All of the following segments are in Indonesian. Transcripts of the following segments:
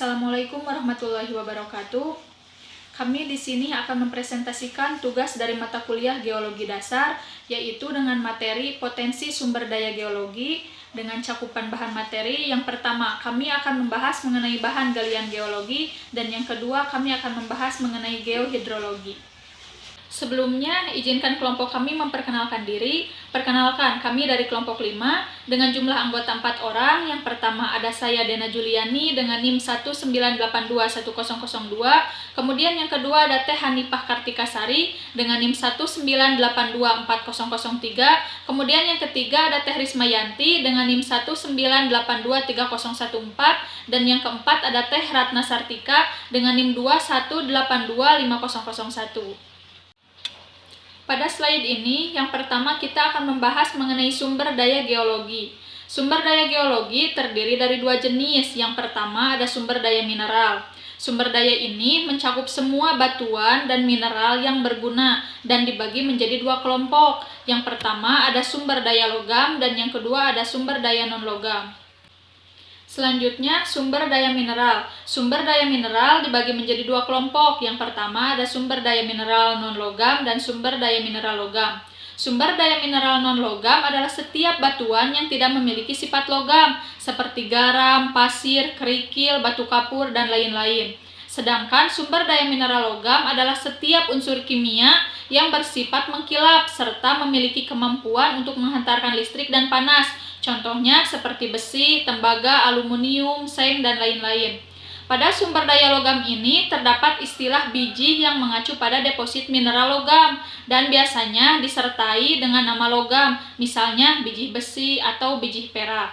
Assalamualaikum warahmatullahi wabarakatuh. Kami di sini akan mempresentasikan tugas dari mata kuliah Geologi Dasar, yaitu dengan materi potensi sumber daya geologi dengan cakupan bahan materi. Yang pertama, kami akan membahas mengenai bahan galian geologi, dan yang kedua, kami akan membahas mengenai geohidrologi. Sebelumnya, izinkan kelompok kami memperkenalkan diri. Perkenalkan, kami dari kelompok 5 dengan jumlah anggota 4 orang. Yang pertama ada saya, Dena Juliani, dengan NIM 198210002. Kemudian yang kedua ada Teh Hanifah Kartikasari dengan NIM 198240003. Kemudian yang ketiga ada Teh Rismayanti dengan NIM 198230014. Dan yang keempat ada Teh Ratna Sartika dengan NIM 218250001. Pada slide ini, yang pertama kita akan membahas mengenai sumber daya geologi. Sumber daya geologi terdiri dari dua jenis. Yang pertama ada sumber daya mineral. Sumber daya ini mencakup semua batuan dan mineral yang berguna dan dibagi menjadi dua kelompok. Yang pertama ada sumber daya logam dan yang kedua ada sumber daya non-logam. Selanjutnya, sumber daya mineral. Sumber daya mineral dibagi menjadi dua kelompok. Yang pertama ada sumber daya mineral non-logam dan sumber daya mineral logam. Sumber daya mineral non-logam adalah setiap batuan yang tidak memiliki sifat logam, seperti garam, pasir, kerikil, batu kapur, dan lain-lain. Sedangkan sumber daya mineral logam adalah setiap unsur kimia yang bersifat mengkilap serta memiliki kemampuan untuk menghantarkan listrik dan panas. Contohnya seperti besi, tembaga, aluminium, seng, dan lain-lain. Pada sumber daya logam ini terdapat istilah biji yang mengacu pada deposit mineral logam dan biasanya disertai dengan nama logam, misalnya biji besi atau biji perak.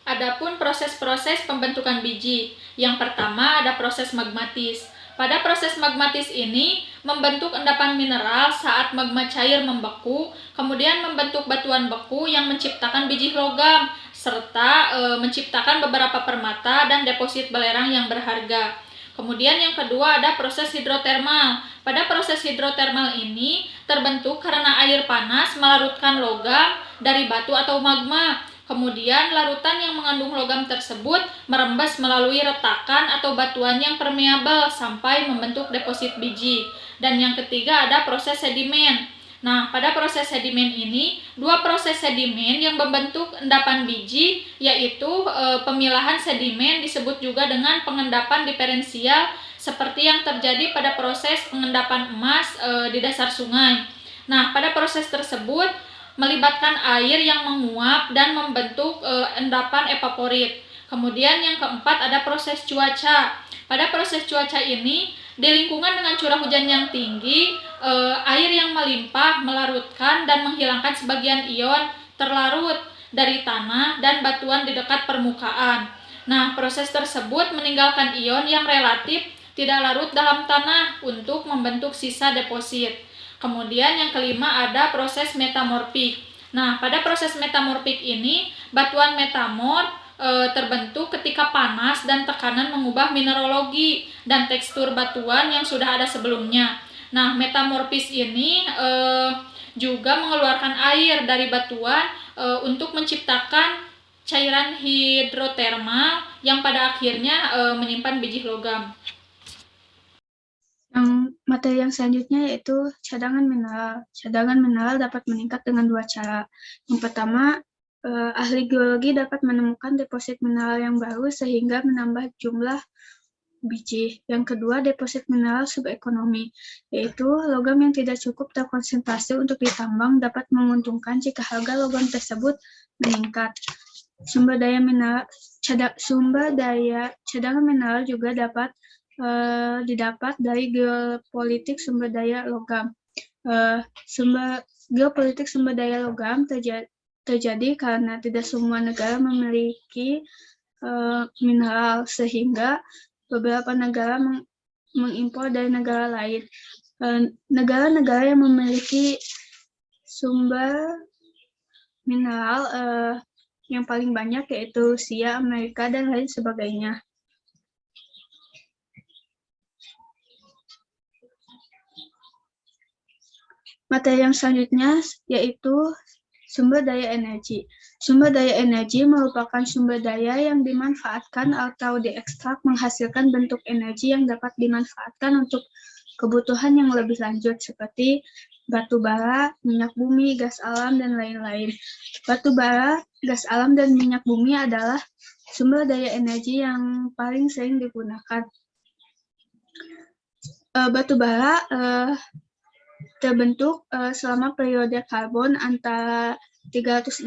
Adapun proses-proses pembentukan biji. Yang pertama ada proses magmatis. Pada proses magmatis ini membentuk endapan mineral saat magma cair membeku, kemudian membentuk batuan beku yang menciptakan biji logam, serta menciptakan beberapa permata dan deposit belerang yang berharga. Kemudian yang kedua ada proses hidrotermal. Pada proses hidrotermal ini terbentuk karena air panas melarutkan logam dari batu atau magma. Kemudian larutan yang mengandung logam tersebut merembes melalui retakan atau batuan yang permeabel sampai membentuk deposit biji. Dan yang ketiga ada proses sedimen. Nah, pada proses sedimen ini, dua proses sedimen yang membentuk endapan biji, yaitu pemilahan sedimen disebut juga dengan pengendapan diferensial seperti yang terjadi pada proses pengendapan emas di dasar sungai. Nah, pada proses tersebut melibatkan air yang menguap dan membentuk endapan evaporit. Kemudian yang keempat ada proses cuaca. Pada proses cuaca ini, di lingkungan dengan curah hujan yang tinggi, air yang melimpah melarutkan dan menghilangkan sebagian ion terlarut dari tanah dan batuan di dekat permukaan. Nah, proses tersebut meninggalkan ion yang relatif tidak larut dalam tanah untuk membentuk sisa deposit. Kemudian yang kelima ada proses metamorfik. Nah, pada proses metamorfik ini, batuan metamorf terbentuk ketika panas dan tekanan mengubah mineralogi dan tekstur batuan yang sudah ada sebelumnya. Nah, metamorfis ini juga mengeluarkan air dari batuan untuk menciptakan cairan hidrotermal yang pada akhirnya menyimpan biji logam. Materi yang selanjutnya yaitu cadangan mineral. Cadangan mineral dapat meningkat dengan dua cara. Yang pertama, ahli geologi dapat menemukan deposit mineral yang baru sehingga menambah jumlah biji. Yang kedua, deposit mineral subekonomi, yaitu logam yang tidak cukup terkonsentrasi untuk ditambang dapat menguntungkan jika harga logam tersebut meningkat. Sumber daya cadangan mineral juga dapat didapat dari geopolitik sumber daya logam. Geopolitik sumber daya logam terjadi karena tidak semua negara memiliki mineral, sehingga beberapa negara mengimpor dari negara lain. Negara-negara yang memiliki sumber mineral yang paling banyak yaitu Rusia, Amerika, dan lain sebagainya. Materi yang selanjutnya yaitu sumber daya energi. Sumber daya energi merupakan sumber daya yang dimanfaatkan atau diekstrak menghasilkan bentuk energi yang dapat dimanfaatkan untuk kebutuhan yang lebih lanjut seperti batu bara, minyak bumi, gas alam, dan lain-lain. Batu bara, gas alam, dan minyak bumi adalah sumber daya energi yang paling sering digunakan. Batu bara terbentuk selama periode karbon antara 360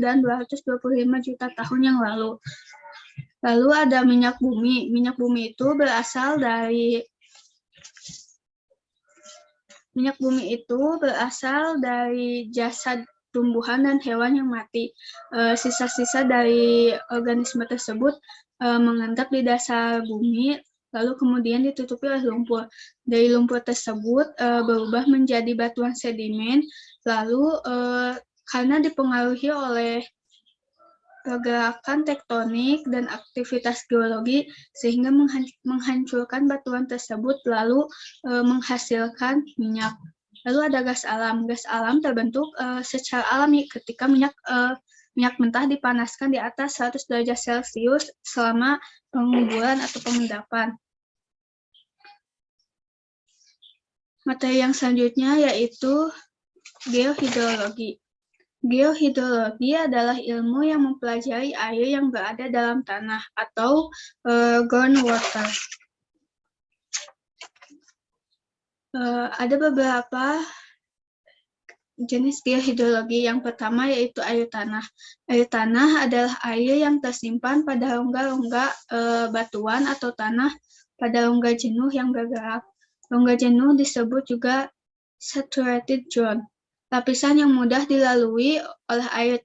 dan 225 juta tahun yang lalu. Lalu ada minyak bumi. Minyak bumi itu berasal dari jasad tumbuhan dan hewan yang mati. Sisa-sisa dari organisme tersebut mengendap di dasar bumi, lalu kemudian ditutupi oleh lumpur. Dari lumpur tersebut berubah menjadi batuan sedimen, lalu karena dipengaruhi oleh pergerakan tektonik dan aktivitas geologi sehingga menghancurkan batuan tersebut lalu menghasilkan minyak. Lalu ada gas alam. Gas alam terbentuk secara alami ketika minyak mentah dipanaskan di atas 100 derajat Celcius selama penguburan atau pengendapan. Materi yang selanjutnya yaitu geohidrologi. Geohidrologi adalah ilmu yang mempelajari air yang berada dalam tanah atau groundwater. Ada beberapa jenis geohidrologi. Yang pertama yaitu air tanah. Air tanah adalah air yang tersimpan pada rongga-rongga batuan atau tanah pada rongga jenuh yang bergerak. Rongga jenuh disebut juga saturated zone. Lapisan yang mudah dilalui oleh air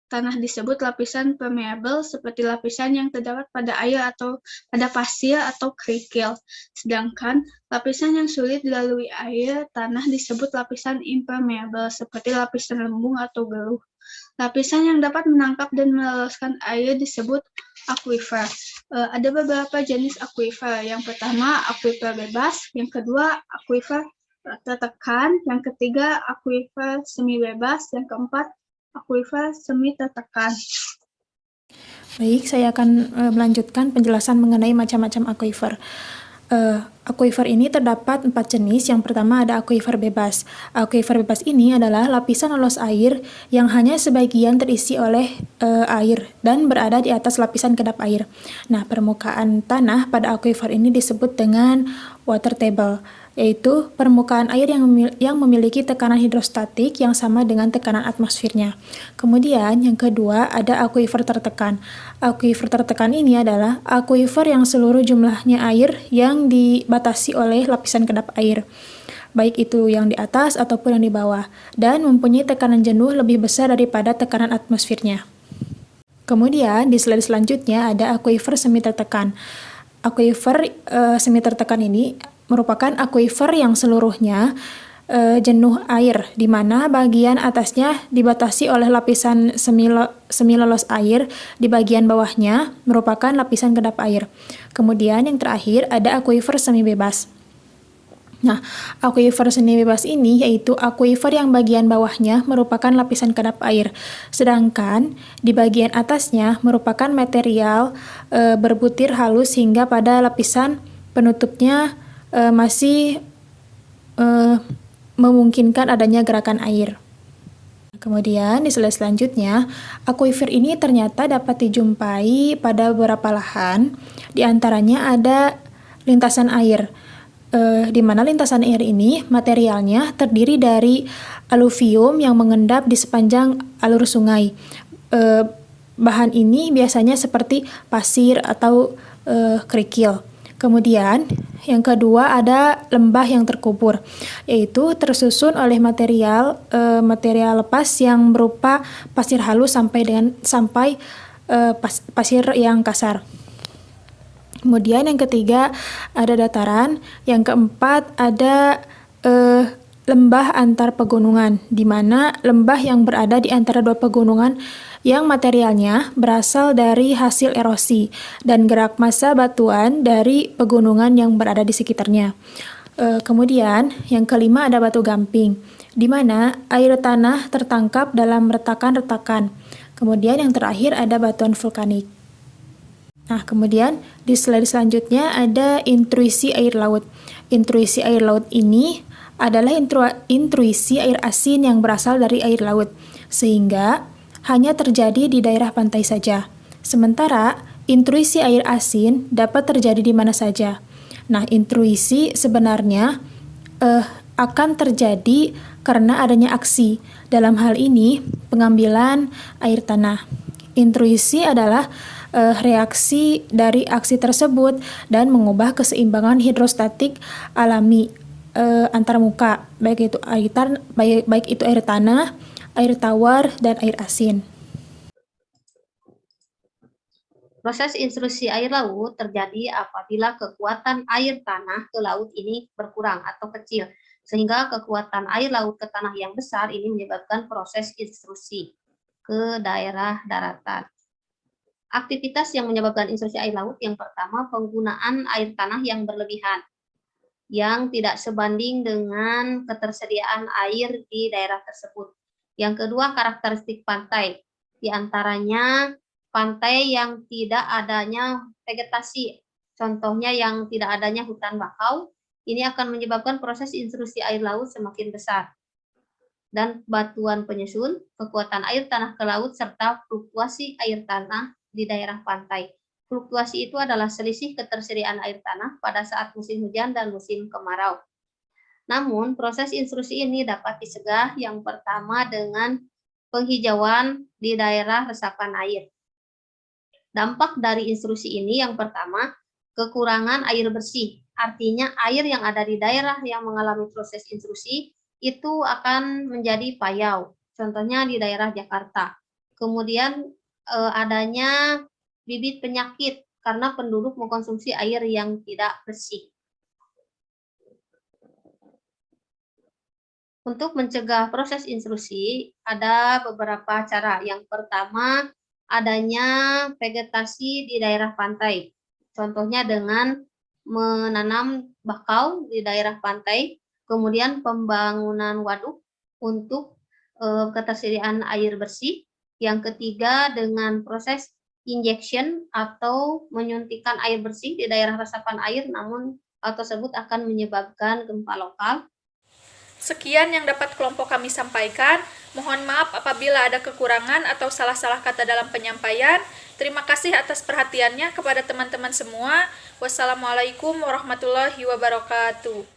tanah disebut lapisan permeable seperti lapisan yang terdapat pada air atau pada pasir atau kerikil. Sedangkan lapisan yang sulit dilalui air tanah disebut lapisan impermeable seperti lapisan lembung atau geluh. Lapisan yang dapat menangkap dan meloloskan air disebut aquifer. Ada beberapa jenis aquifer. Yang pertama aquifer bebas, yang kedua aquifer tertekan, yang ketiga aquifer semi bebas, yang keempat aquifer semi tertekan. Baik, saya akan melanjutkan penjelasan mengenai macam-macam aquifer. Aquifer ini terdapat 4 jenis. Yang pertama ada aquifer bebas. Aquifer bebas ini adalah lapisan lolos air yang hanya sebagian terisi oleh air dan berada di atas lapisan kedap air. Nah, permukaan tanah pada aquifer ini disebut dengan water table, yaitu permukaan air yang memiliki tekanan hidrostatik yang sama dengan tekanan atmosfernya. Kemudian yang kedua ada aquifer tertekan. Aquifer tertekan ini adalah aquifer yang seluruh jumlahnya air yang dibatasi oleh lapisan kedap air, baik itu yang di atas ataupun yang di bawah, dan mempunyai tekanan jenuh lebih besar daripada tekanan atmosfernya. Kemudian di slide selanjutnya ada aquifer semi tertekan. Aquifer semi tertekan ini merupakan aquifer yang seluruhnya jenuh air, di mana bagian atasnya dibatasi oleh lapisan semi lolos air, di bagian bawahnya merupakan lapisan kedap air. Kemudian yang terakhir ada aquifer semi bebas. Nah, aquifer semi bebas ini yaitu aquifer yang bagian bawahnya merupakan lapisan kedap air, sedangkan di bagian atasnya merupakan material berbutir halus hingga pada lapisan penutupnya masih memungkinkan adanya gerakan air. Kemudian di slide selanjutnya, aquifer ini ternyata dapat dijumpai pada beberapa lahan, di antaranya ada lintasan air, di mana lintasan air ini materialnya terdiri dari aluvium yang mengendap di sepanjang alur sungai. Bahan ini biasanya seperti pasir atau kerikil. Kemudian yang kedua ada lembah yang terkubur, yaitu tersusun oleh material lepas yang berupa pasir halus sampai pasir yang kasar. Kemudian yang ketiga ada dataran, yang keempat ada lembah antar pegunungan, di mana lembah yang berada di antara dua pegunungan yang materialnya berasal dari hasil erosi dan gerak massa batuan dari pegunungan yang berada di sekitarnya. Kemudian yang kelima ada batu gamping, di mana air tanah tertangkap dalam retakan-retakan. Kemudian yang terakhir ada batuan vulkanik. Nah, kemudian di slide selanjutnya ada intrusi air laut. Intrusi air laut ini adalah intrusi air asin yang berasal dari air laut, sehingga hanya terjadi di daerah pantai saja. Sementara intrusi air asin dapat terjadi di mana saja. Nah, intrusi sebenarnya akan terjadi karena adanya aksi. Dalam hal ini, pengambilan air tanah. Intrusi adalah reaksi dari aksi tersebut dan mengubah keseimbangan hidrostatik alami antar muka, baik itu air tanah, air tawar, dan air asin. Proses intrusi air laut terjadi apabila kekuatan air tanah ke laut ini berkurang atau kecil, sehingga kekuatan air laut ke tanah yang besar ini menyebabkan proses intrusi ke daerah daratan. Aktivitas yang menyebabkan intrusi air laut yang pertama, penggunaan air tanah yang berlebihan, yang tidak sebanding dengan ketersediaan air di daerah tersebut. Yang kedua, karakteristik pantai, di antaranya pantai yang tidak adanya vegetasi, contohnya yang tidak adanya hutan bakau, ini akan menyebabkan proses intrusi air laut semakin besar. Dan batuan penyusun, kekuatan air tanah ke laut, serta fluktuasi air tanah di daerah pantai. Fluktuasi itu adalah selisih ketersediaan air tanah pada saat musim hujan dan musim kemarau. Namun, proses intrusi ini dapat dicegah yang pertama dengan penghijauan di daerah resapan air. Dampak dari intrusi ini yang pertama, kekurangan air bersih. Artinya air yang ada di daerah yang mengalami proses intrusi itu akan menjadi payau. Contohnya di daerah Jakarta. Kemudian adanya bibit penyakit karena penduduk mengkonsumsi air yang tidak bersih. Untuk mencegah proses intrusi, ada beberapa cara. Yang pertama, adanya vegetasi di daerah pantai. Contohnya dengan menanam bakau di daerah pantai, kemudian pembangunan waduk untuk ketersediaan air bersih. Yang ketiga, dengan proses injection atau menyuntikkan air bersih di daerah resapan air, namun hal tersebut akan menyebabkan gempa lokal. Sekian yang dapat kelompok kami sampaikan. Mohon maaf apabila ada kekurangan atau salah-salah kata dalam penyampaian. Terima kasih atas perhatiannya kepada teman-teman semua. Wassalamualaikum warahmatullahi wabarakatuh.